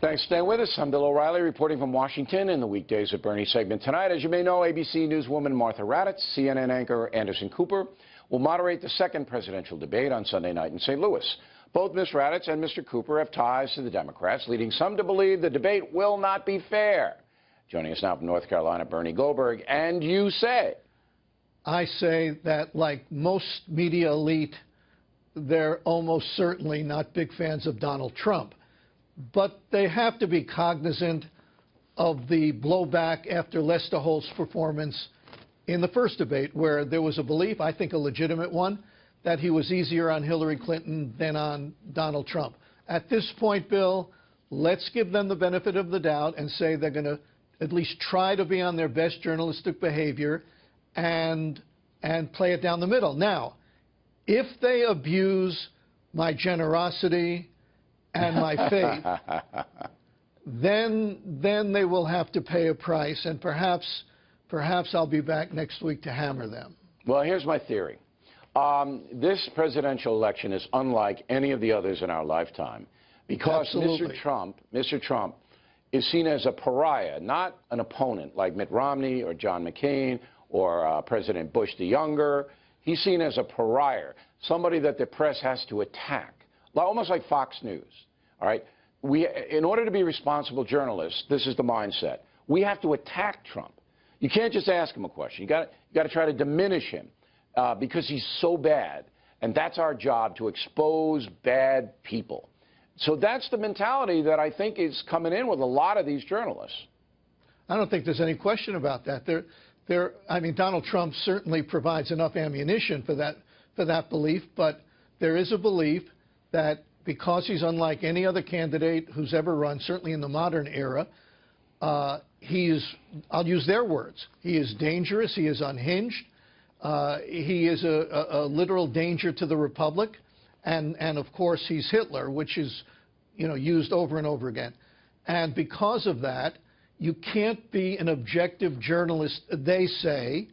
Thanks for staying with us. I'm Bill O'Reilly reporting from Washington in the Weekdays at Bernie segment tonight. As you may know, ABC Newswoman Martha Raddatz, CNN anchor Anderson Cooper will moderate the second presidential debate on Sunday night in St. Louis. Both Ms. Raddatz and Mr. Cooper have ties to the Democrats, leading some to believe the debate will not be fair. Joining us now from North Carolina, Bernie Goldberg. And you say? I say that, like most media elite, they're almost certainly not big fans of Donald Trump. But they have to be cognizant of the blowback after Lester Holt's performance in the first debate, where there was a belief, I think a legitimate one, that he was easier on Hillary Clinton than on Donald Trump. At this point, Bill, let's give them the benefit of the doubt and say they're going to at least try to be on their best journalistic behavior and play it down the middle. Now, if they abuse my generosity and my faith, then they will have to pay a price, and perhaps I'll be back next week to hammer them. Well, here's my theory. This presidential election is unlike any of the others in our lifetime because Absolutely. Mr. Trump is seen as a pariah, not an opponent like Mitt Romney or John McCain or President Bush the Younger. He's seen as a pariah, somebody that the press has to attack, almost like Fox News. All right? In order to be responsible journalists, this is the mindset. We have to attack Trump. You can't just ask him a question. You got to try to diminish him because he's so bad. And that's our job, to expose bad people. So that's the mentality that I think is coming in with a lot of these journalists. I don't think there's any question about that. I mean, Donald Trump certainly provides enough ammunition for that belief, but there is a belief that because he's unlike any other candidate who's ever run, certainly in the modern era, he is, I'll use their words, he is dangerous, he is unhinged, he is a literal danger to the republic, and of course he's Hitler, which is, used over and over again. And because of that, you can't be an objective journalist, they say,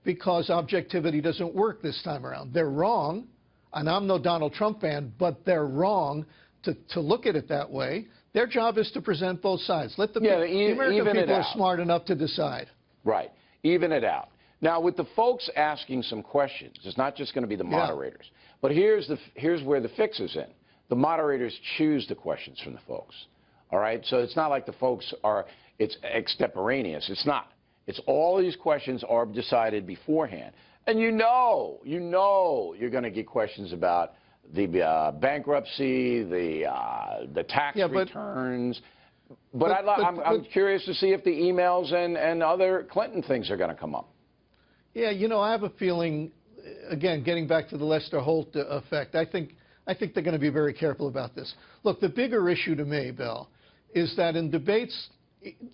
because objectivity doesn't work this time around. They're wrong, and I'm no Donald Trump fan, but they're wrong to look at it that way. Their job is to present both sides. Let the American people are smart enough to decide. Right. Even it out. Now, with the folks asking some questions, it's not just going to be the moderators. Yeah. But here's where the fix is in. The moderators choose the questions from the folks. All right? So it's not like the folks it's extemporaneous. It's not. It's all these questions are decided beforehand. And you're going to get questions about the bankruptcy, the tax returns. But I'm curious to see if the emails and other Clinton things are going to come up. Yeah, I have a feeling, again, getting back to the Lester Holt effect, I think they're going to be very careful about this. Look, the bigger issue to me, Bill, is that in debates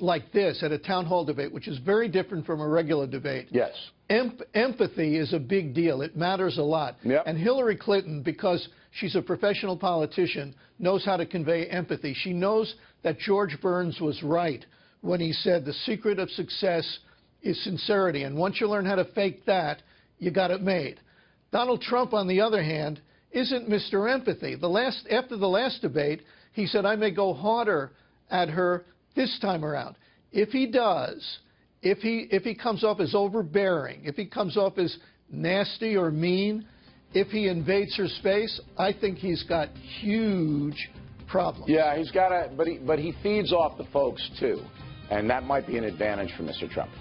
like this, at a town hall debate, which is very different from a regular debate, yes, empathy is a big deal. It matters a lot. Yep. And Hillary Clinton, because she's a professional politician, knows how to convey empathy. She knows that George Burns was right when he said the secret of success is sincerity. And once you learn how to fake that, you got it made. Donald Trump, on the other hand, isn't Mr. Empathy. After the last debate, he said, I may go harder at her this time around. If he does, if he comes off as overbearing, if he comes off as nasty or mean, if he invades her space, I think he's got huge problems. Yeah, he's got but he feeds off the folks too, and that might be an advantage for Mr. Trump.